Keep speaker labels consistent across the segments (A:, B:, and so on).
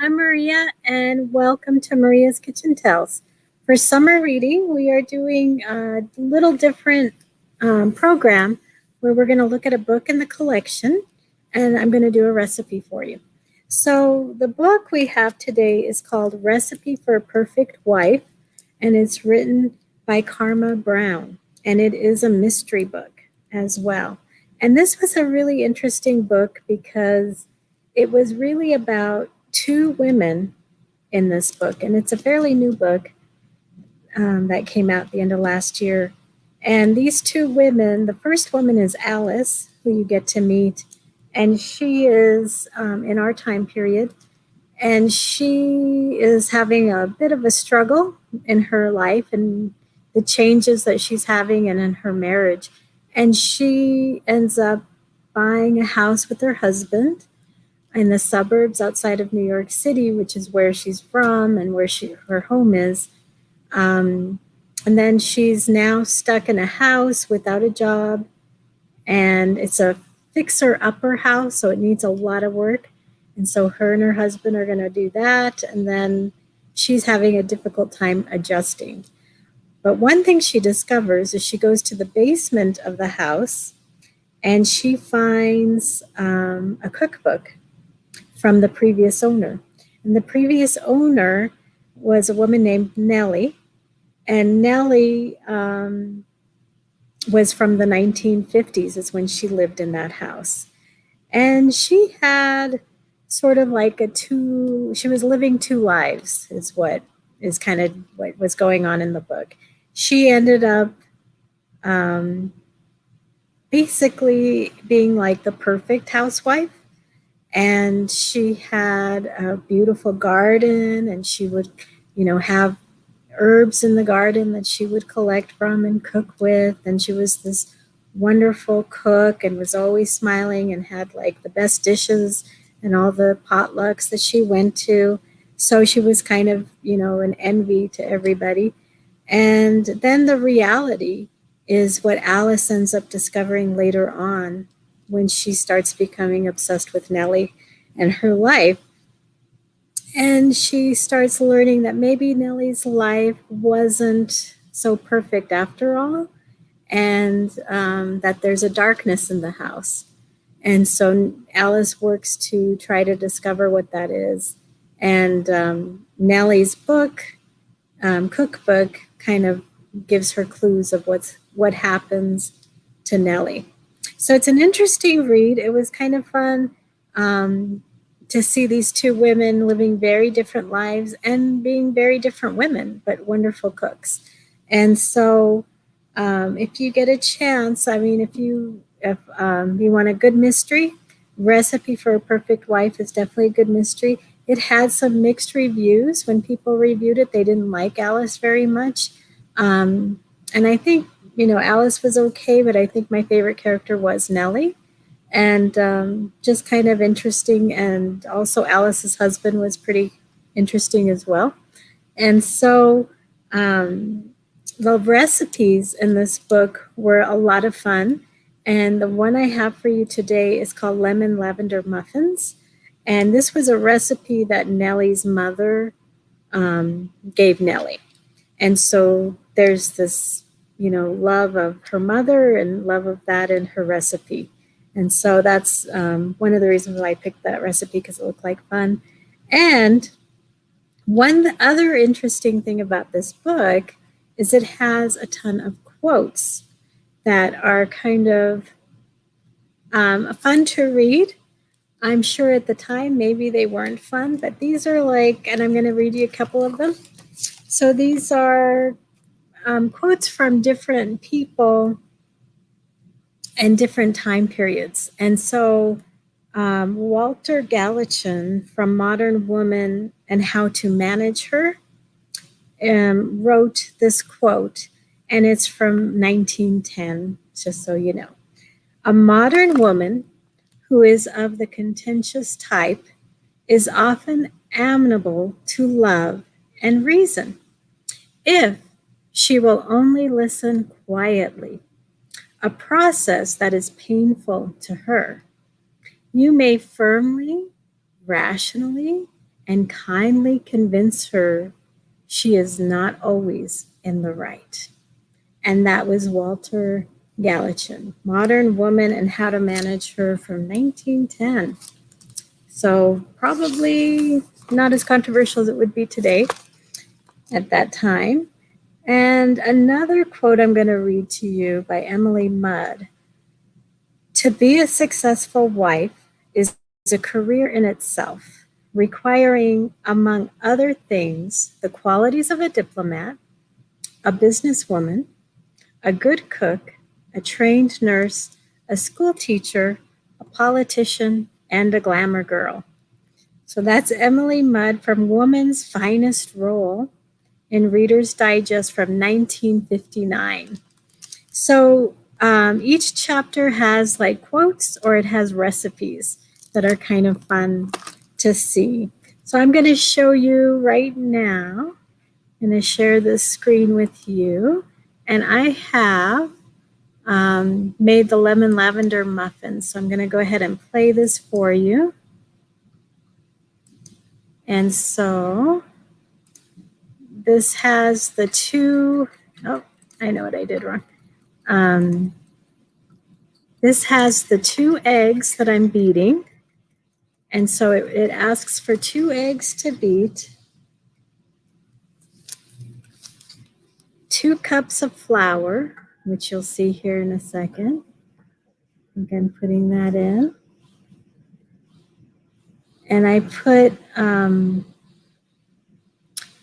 A: I'm Maria, and welcome to Maria's Kitchen Tales. For summer reading, we are doing a little different program where we're going to look at a book in the collection, and I'm going to do a recipe for you. So, the book we have today is called Recipe for a Perfect Wife, and it's written by Karma Brown, and it is a mystery book as well. And this was a really interesting book because it was really about two women in this book, and it's a fairly new book that came out at the end of last year. And these two women, the first woman is Alice, who you get to meet, and she is in our time period, and she is having a bit of a struggle in her life and the changes that she's having and in her marriage. And she ends up buying a house with her husband in the suburbs outside of New York City, which is where she's from and where her home is. Um, and then she's now stuck in a house without a job, and it's a fixer-upper house, so it needs a lot of work. And so her and her husband are going to do that, and then she's having a difficult time adjusting. But one thing she discovers is she goes to the basement of the house, and she finds a cookbook from the previous owner. And the previous owner was a woman named Nellie. And Nellie was from the 1950s, is when she lived in that house. And she had sort of like she was living two lives, is what is kind of what was going on in the book. She ended up basically being like the perfect housewife, and she had a beautiful garden, and she would have herbs in the garden that she would collect from and cook with, and she was this wonderful cook and was always smiling and had like the best dishes and all the potlucks that she went to. So she was kind of an envy to everybody. And then the reality is what Alice ends up discovering later on when she starts becoming obsessed with Nellie and her life. And she starts learning that maybe Nellie's life wasn't so perfect after all, and that there's a darkness in the house. And so Alice works to try to discover what that is. And Nellie's cookbook, kind of gives her clues of what happens to Nellie. So it's an interesting read. It was kind of fun to see these two women living very different lives and being very different women, but wonderful cooks. And so if you get a chance, I mean, if you want a good mystery, Recipe for a Perfect Wife is definitely a good mystery. It had some mixed reviews. When people reviewed it, they didn't like Alice very much. And I think, Alice was okay, but I think my favorite character was Nellie. And just kind of interesting. And also Alice's husband was pretty interesting as well. And so the recipes in this book were a lot of fun. And the one I have for you today is called Lemon Lavender Muffins. And this was a recipe that Nellie's mother gave Nellie. And so there's this, love of her mother and love of that in her recipe. And so that's one of the reasons why I picked that recipe, because it looked like fun. And one other interesting thing about this book is it has a ton of quotes that are kind of fun to read. I'm sure at the time maybe they weren't fun, but these are like, and I'm going to read you a couple of them. So these are quotes from different people and different time periods. And so Walter Gallatin from Modern Woman and How to Manage Her wrote this quote, and it's from 1910, just so you know. A modern woman who is of the contentious type is often amenable to love and reason, if she will only listen quietly, a process that is painful to her. You may firmly, rationally, and kindly convince her she is not always in the right. And that was Walter Gallatin, Modern Woman and How to Manage Her from 1910. So probably not as controversial as it would be today at that time. And another quote I'm going to read to you by Emily Mudd. To be a successful wife is a career in itself, requiring, among other things, the qualities of a diplomat, a businesswoman, a good cook, a trained nurse, a school teacher, a politician, and a glamour girl. So that's Emily Mudd from Woman's Finest Role in Reader's Digest from 1959. So each chapter has like quotes or it has recipes that are kind of fun to see. So I'm going to show you right now. I'm going to share this screen with you. And I have made the lemon lavender muffins. So I'm going to go ahead and play this for you. And so this has the two, oh, I know what I did wrong. This has the 2 eggs that I'm beating. And so it asks for 2 eggs to beat, 2 cups of flour, which you'll see here in a second. Again, putting that in. And I put,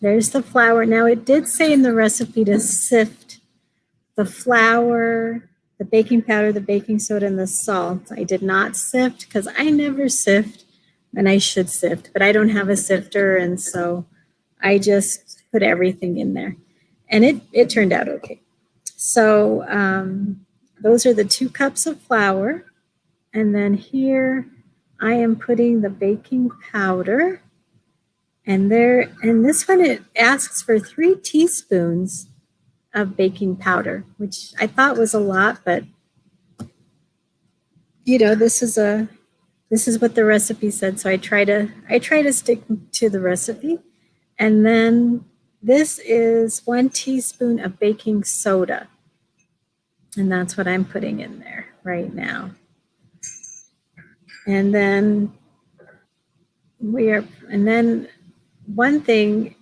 A: there's the flour. Now it did say in the recipe to sift the flour, the baking powder, the baking soda, and the salt. I did not sift because I never sift, and I should sift, but I don't have a sifter, and so I just put everything in there. And it turned out okay. So those are the 2 cups of flour. And then here I am putting the baking powder. And this one, it asks for 3 teaspoons of baking powder, which I thought was a lot, but this is what the recipe said. So I try to stick to the recipe. And then this is 1 teaspoon of baking soda. And that's what I'm putting in there right now. And then one thing,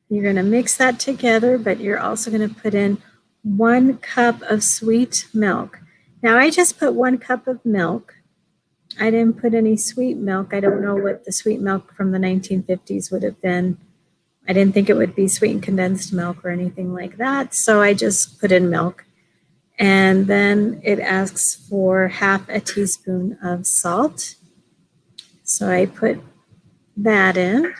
A: you're going to mix that together, but you're also going to put in 1 cup of sweet milk. Now I just put 1 cup of milk. I didn't put any sweet milk. I don't know what the sweet milk from the 1950s would have been. I didn't think it would be sweetened condensed milk or anything like that. So I just put in milk. And then it asks for 1/2 teaspoon of salt. So I put that in.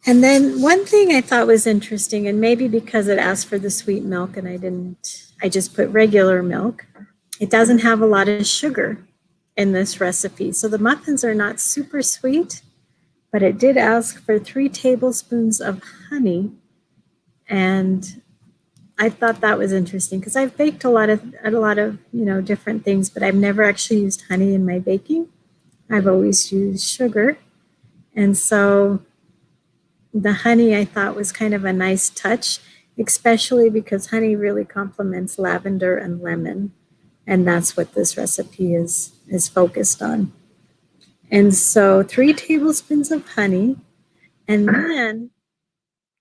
A: And then one thing I thought was interesting, and maybe because it asked for the sweet milk and I just put regular milk. It doesn't have a lot of sugar in this recipe. So the muffins are not super sweet, but it did ask for 3 tablespoons of honey. And I thought that was interesting because I've baked a lot of different things, but I've never actually used honey in my baking. I've always used sugar. And so the honey I thought was kind of a nice touch, especially because honey really complements lavender and lemon. And that's what this recipe is focused on. And so 3 tablespoons of honey. And then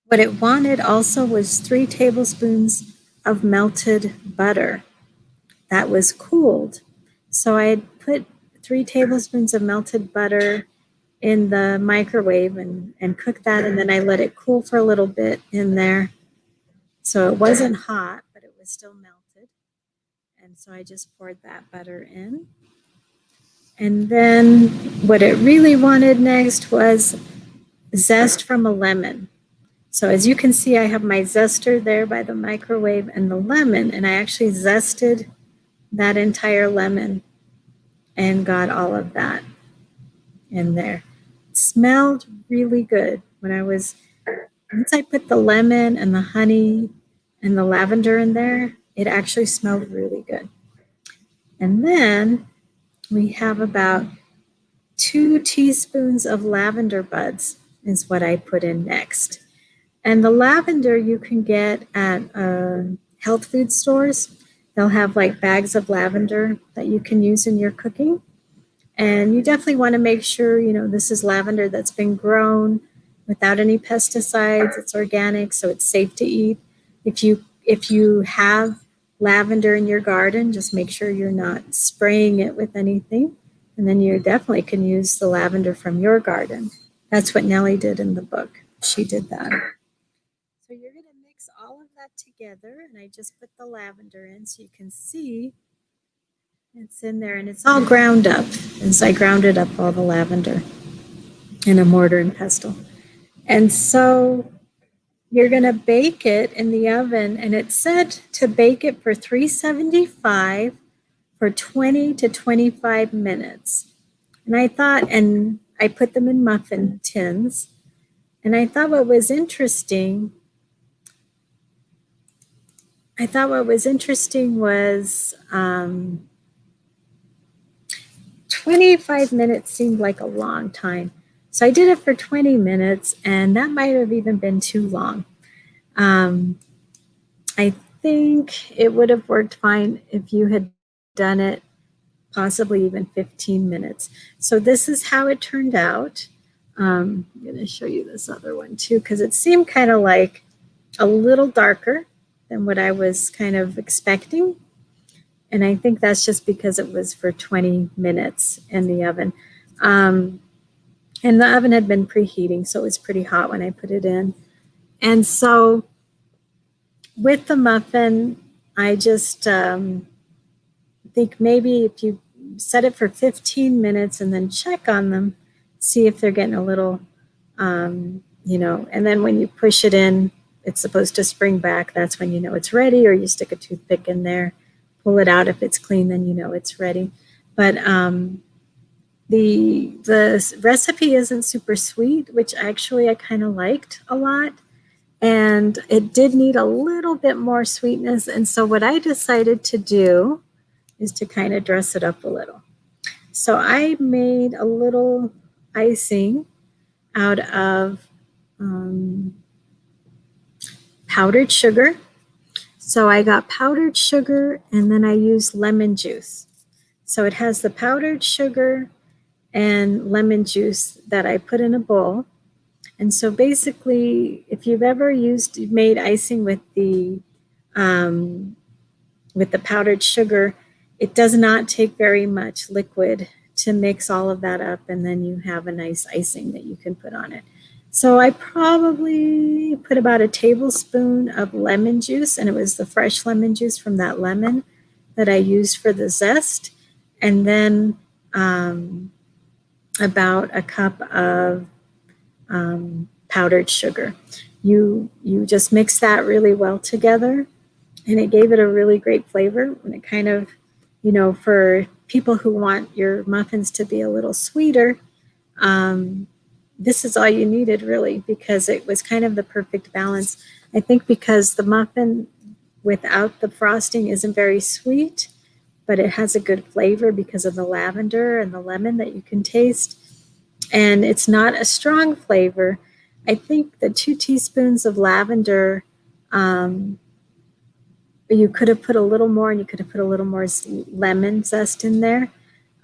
A: what it wanted also was 3 tablespoons of melted butter that was cooled. So I had put 3 tablespoons of melted butter in the microwave and cooked that, and then I let it cool for a little bit in there. So it wasn't hot, but it was still melted. And so I just poured that butter in. And then what it really wanted next was zest from a lemon. So as you can see, I have my zester there by the microwave and the lemon, and I actually zested that entire lemon and got all of that in there. It smelled really good once I put the lemon and the honey and the lavender in there, it actually smelled really good. And then we have about 2 teaspoons of lavender buds is what I put in next. And the lavender you can get at health food stores. They'll have like bags of lavender that you can use in your cooking. And you definitely want to make sure, you know, this is lavender that's been grown without any pesticides. It's organic, so it's safe to eat. If you have lavender in your garden, just make sure you're not spraying it with anything. And then you definitely can use the lavender from your garden. That's what Nellie did in the book. She did that. So you're going to mix all of that together, and I just put the lavender in so you can see it's in there, and it's all ground up. And so I grounded up all the lavender in a mortar and pestle. And so you're going to bake it in the oven, and it's set to bake it for 375 for 20 to 25 minutes. And I put them in muffin tins. And I thought what was interesting was 25 minutes seemed like a long time. So I did it for 20 minutes, and that might have even been too long. I think it would have worked fine if you had done it possibly even 15 minutes. So this is how it turned out. I'm going to show you this other one too, because it seemed kind of like a little darker than what I was kind of expecting. And I think that's just because it was for 20 minutes in the oven. And the oven had been preheating, so it was pretty hot when I put it in. And so with the muffin, I just think maybe if you set it for 15 minutes and then check on them, see if they're getting a little, and then when you push it in, it's supposed to spring back. That's when you know it's ready, or you stick a toothpick in there, pull it out. If it's clean, then you know it's ready. But the recipe isn't super sweet, which actually I kind of liked a lot. And it did need a little bit more sweetness. And so what I decided to do is to kind of dress it up a little. So I made a little icing out of powdered sugar. So I got powdered sugar, and then I used lemon juice. So it has the powdered sugar and lemon juice that I put in a bowl. And so basically, if you've ever made icing with the powdered sugar, it does not take very much liquid to mix all of that up, and then you have a nice icing that you can put on it. So I probably put about a tablespoon of lemon juice, and it was the fresh lemon juice from that lemon that I used for the zest, and then about a cup of powdered sugar. You just mix that really well together, and it gave it a really great flavor. And it kind of, for people who want your muffins to be a little sweeter, this is all you needed really, because it was kind of the perfect balance. I think because the muffin without the frosting isn't very sweet, but it has a good flavor because of the lavender and the lemon that you can taste. And it's not a strong flavor. I think the 2 teaspoons of lavender, you could have put a little more, and you could have put a little more lemon zest in there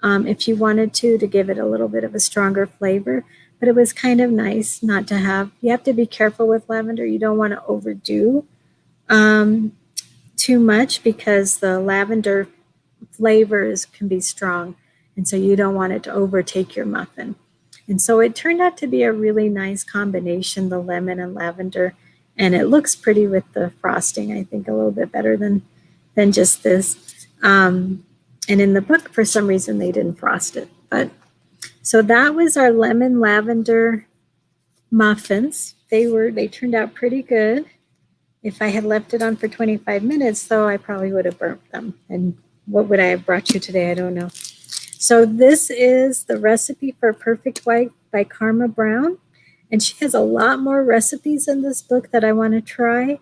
A: if you wanted to give it a little bit of a stronger flavor. But it was kind of nice not to have, you have to be careful with lavender. You don't want to overdo too much, because the lavender flavors can be strong. And so you don't want it to overtake your muffin. And so it turned out to be a really nice combination, the lemon and lavender. And it looks pretty with the frosting, I think, a little bit better than just this. And in the book, for some reason, they didn't frost it. But so that was our lemon lavender muffins. They turned out pretty good. If I had left it on for 25 minutes, though, I probably would have burnt them. And what would I have brought you today? I don't know. So this is the recipe for Perfect White by Karma Brown. And she has a lot more recipes in this book that I want to try.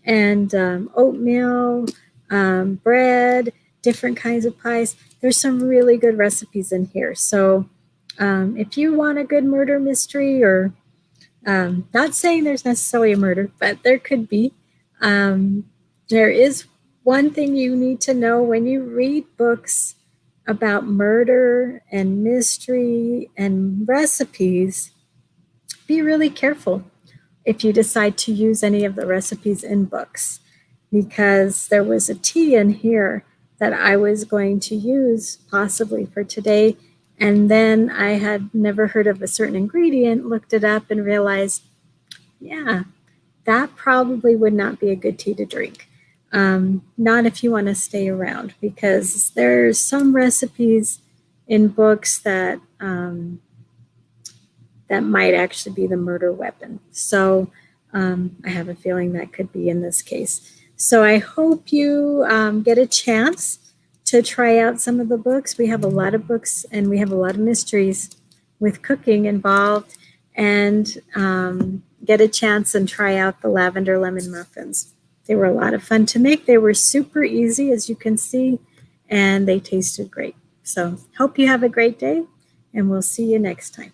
A: And oatmeal, bread, different kinds of pies. There's some really good recipes in here. So If you want a good murder mystery, or not saying there's necessarily a murder, but there could be, there is one thing you need to know when you read books about murder and mystery and recipes. Be really careful if you decide to use any of the recipes in books, because there was a tea in here that I was going to use possibly for today, and then I had never heard of a certain ingredient, looked it up, and realized, yeah, that probably would not be a good tea to drink. Not if you want to stay around, because there's some recipes in books that that might actually be the murder weapon. So I have a feeling that could be in this case. So I hope you get a chance to try out some of the books. We have a lot of books and we have a lot of mysteries with cooking involved, and get a chance and try out the lavender lemon muffins. They were a lot of fun to make. They were super easy, as you can see, and they tasted great. So hope you have a great day, and we'll see you next time.